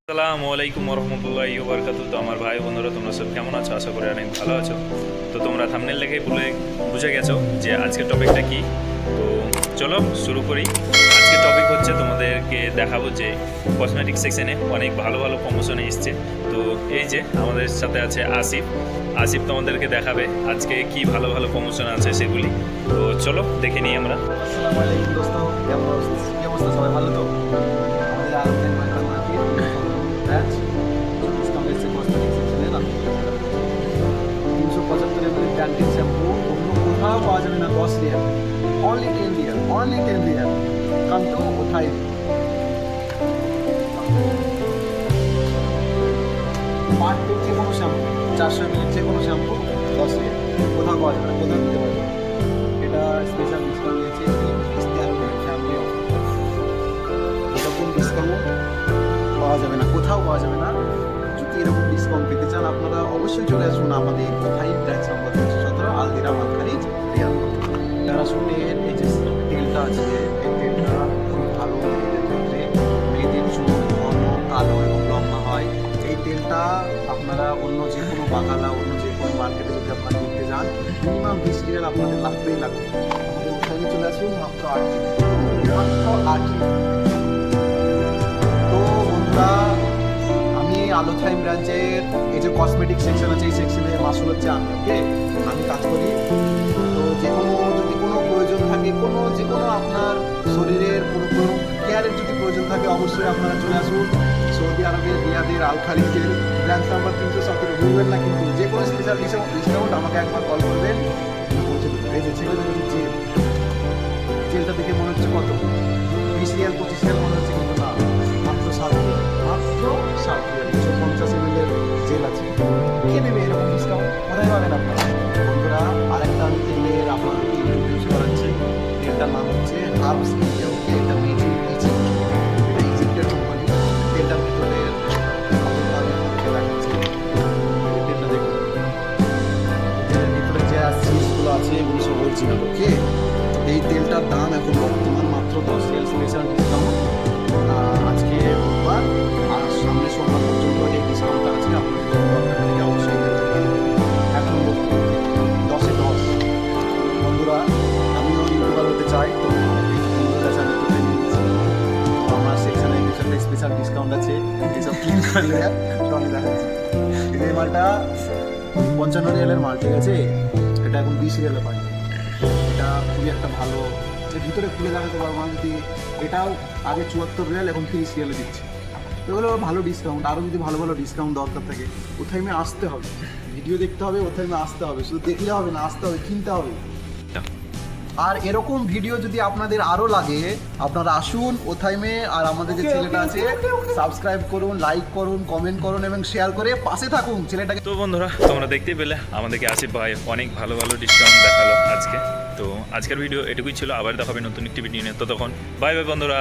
আসসালামু আলাইকুম রহমতুল্লাহি ওয়া বারাকাতুহু। তো আমার ভাই বন্ধুরা, তোমরা সব কেমন আছো? আশা করি অনেক ভালো আছো। তো তোমরা থাম্বনেল দেখে বুঝে গেছো যে আজকের টপিকটা কি। তো চলো শুরু করি। আজকের টপিক হচ্ছে তোমাদেরকে দেখাবো যে কসমেটিক সেকশনে অনেক ভালো ভালো প্রমোশনে এসছে। তো এই যে আমাদের সাথে আছে আসিফ। আসিফ তোমাদেরকে দেখাবে আজকে কি ভালো ভালো প্রমোশন আছে সেগুলি। তো চলো দেখে নিই আমরা। আসসালামু আলাইকুম দোস্ত, কি অবস্থা? সবাই ভালো তো? আমাদের আলমদিন মার্কেট ব্রাঞ্চ কমপ্লেক্সে কসমেটিক সেকশনে 375 ml ব্র্যান্ডেড শ্যাম্পু অন্য কোথাও পাওয়া যাবে না। 10 riyal, only 10 riyal, only 10 riyal. Come to উঠাই মার্কেট যে কোনো শ্যাম্পু 400 ml যে কোনো শ্যাম্পু 10 রিয়াল, কোথাও পাওয়া যাবে না, কোথাও দিতে পারবে না। এটা স্পেশাল ডিসকাউন্ট দিয়েছে ফ্যামিলি অফার। এরকম ডিসকাউন্ট পাওয়া যাবে না, কোথাও পাওয়া যাবে না। যদি এরকম ডিসকাউন্ট পেতে চান আপনারা অবশ্যই চলে আসুন আমাদের কোথায় ব্রাঞ্চ নম্বর 317 আলদিরা মালখারিজ রিয়াদ। প্যারাশুটের এই যে তেলটা আছে, এই তেলটা খুব ভালো মেয়েদের ক্ষেত্রে। মেয়েদের চুল ঘন কালো এবং লম্বা হয়। এই তেলটা আপনারা অন্য যে কোনো বাকালা, অন্য যে কোনো মার্কেটে যদি আপনারা কিনতে যান মিনিমাম 20 রিয়াল আপনাদের লাগবেই লাগবে। আমাদের ওখানে চলে আসুন মাত্র 8 তো বন্ধুরা, আমি আলোথাই ব্রাঞ্চের এই যে কসমেটিক সেকশন আছে, এই সেকশনে মাসুল হচ্ছে আমি কাজ করি। তো যে কোনো যদি কোনো প্রয়োজন থাকে, যে কোনো আপনার শরীরের কোনো কেয়ারের যদি প্রয়োজন থাকে অবশ্যই আপনারা চলে আসুন সৌদি আরবের রিয়াদের আল খালিজের ব্রাঞ্চ নাম্বার 317। ভুলবেন না কিন্তু, যে কোনো স্পেশাল ডিসকাউন্ট আমাকে একবার কল করবেন, পৌঁছে দেবেন। এই যে ছেলেদের জেলটা দেখে মনে হচ্ছে কত 20 রিয়াল 25 রিয়াল মনে হচ্ছে, কিন্তু না, মাত্র 7 রিয়াল, মাত্র 7 রিয়াল। 250 ml জেল আছে। কে নেবে এরকম ডিসকাউন্ট? কোথায় পাবেন আপনারা? বন্ধুরা, আরেকটা আমি তেলের আপনাদেরকে ইন্ট্রোডিউস করাচ্ছি। তেলটার নাম হচ্ছে হার্বস ইন্ডিয়া। ওকে, এটা এটা ইজিপ্টের কোম্পানি। তেলটার ভিতরে তেলটা দেখুন, তেলের ভিতরে যে সিজগুলো আছে এগুলো সব অরিজিনাল। ওকে, এই তেলটার দাম এখন বর্তমান মাত্র 10 রিয়াল স্পেশাল ডিসকাউন্ট। আজকে বুধবার আর সামনে সোমবার পর্যন্ত এই ডিসকাউন্টটা আছে। আপনাদের যদি দরকার থাকে অবশ্যই এখন 10-এ 10। বন্ধুরা, আমিও ইউটিউবার হতে চাই, তো এই বন্ধুদের কাছে আমি তুলে নিচ্ছি। তো আমার সেকশনে কিছু একটা স্পেশাল ডিসকাউন্ট আছে, যেসব কিন করলে তো আমি দেখাচ্ছি। এই মালটা 55 রিয়ালের মাল, ঠিক আছে? এটা এখন 20 রিয়ালে পাই। এটা খুবই একটা ভালো, এর ভিতরে খুলে দেখাতে পারবো না। যদি এটাও আগে 74 রিয়াল, এখন 30 রিয়ালে দিচ্ছে। এগুলো ভালো ডিসকাউন্ট। আরও যদি ভালো ভালো ডিসকাউন্ট দরকার থাকে ওথাইমে আসতে হবে, ভিডিও দেখতে হবে, ওথাইমে আসতে হবে। শুধু দেখলে হবে না, আসতে হবে, কিনতে হবে। আর এরকম ভিডিও যদি আপনাদের আরও লাগে আপনারা আসুন ওথাইমে। আর আমাদের যে ছেলেটা আছে সাবস্ক্রাইব করুন, লাইক করুন, কমেন্ট করুন এবং শেয়ার করে পাশে থাকুন ছেলেটাকে। তো বন্ধুরা, তোমরা দেখতেই পেলে আমাদেরকে আসিফ ভাই অনেক ভালো ভালো ডিসকাউন্ট দেখালো আজকে। তো আজকের ভিডিও এটুকুই ছিল। আবার দেখাবে নতুন একটি ভিডিও নিয়ে। ততক্ষণ বাই বাই বন্ধুরা।